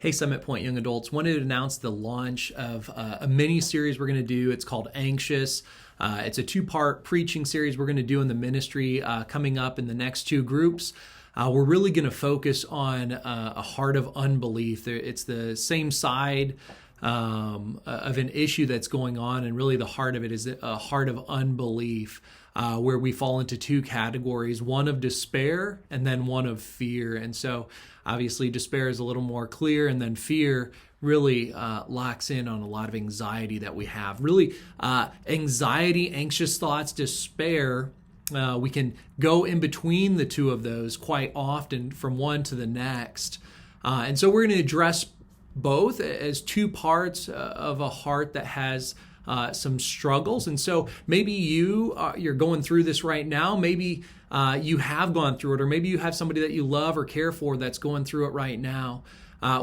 Hey, Summit Point Young Adults, wanted to announce the launch of a mini series we're going to do. It's called Anxious. It's a two-part preaching series we're going to do in the ministry coming up in the next two groups. We're really going to focus on a heart of unbelief. It's the same side of an issue that's going on, and really the heart of it is a heart of unbelief, where we fall into two categories, one of despair and then one of fear. And so obviously despair is a little more clear, and then fear really locks in on a lot of anxiety that we have. Really, anxiety, anxious thoughts, despair, we can go in between the two of those quite often from one to the next. And so we're going to address both as two parts of a heart that has some struggles. And so maybe you're going through this right now. Maybe you have gone through it, or maybe you have somebody that you love or care for that's going through it right now.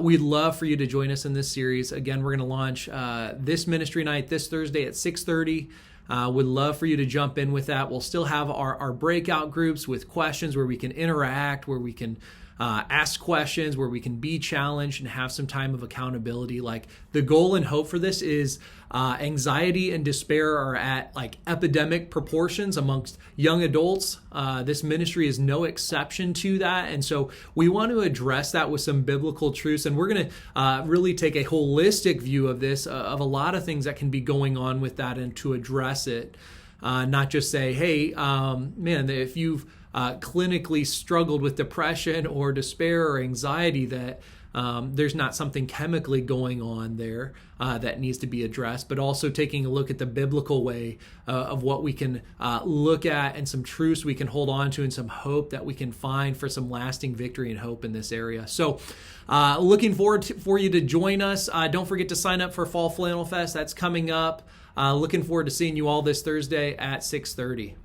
We'd love for you to join us in this series. Again, we're going to launch this ministry night this Thursday at 6:30. Would love for you to jump in with that. We'll still have our breakout groups with questions where we can interact, where we can ask questions, where we can be challenged and have some time of accountability. Like, the goal and hope for this is anxiety and despair are at like epidemic proportions amongst young adults. This ministry is no exception to that. And so we want to address that with some biblical truths. And we're going to really take a holistic view of this, of a lot of things that can be going on with that, and to address it. Not just say, hey, man, if you've clinically struggled with depression or despair or anxiety, that there's not something chemically going on there that needs to be addressed, but also taking a look at the biblical way of what we can look at, and some truths we can hold on to, and some hope that we can find for some lasting victory and hope in this area. So looking forward for you to join us. Don't forget to sign up for Fall Flannel Fest. That's coming up. Looking forward to seeing you all this Thursday at 6:30.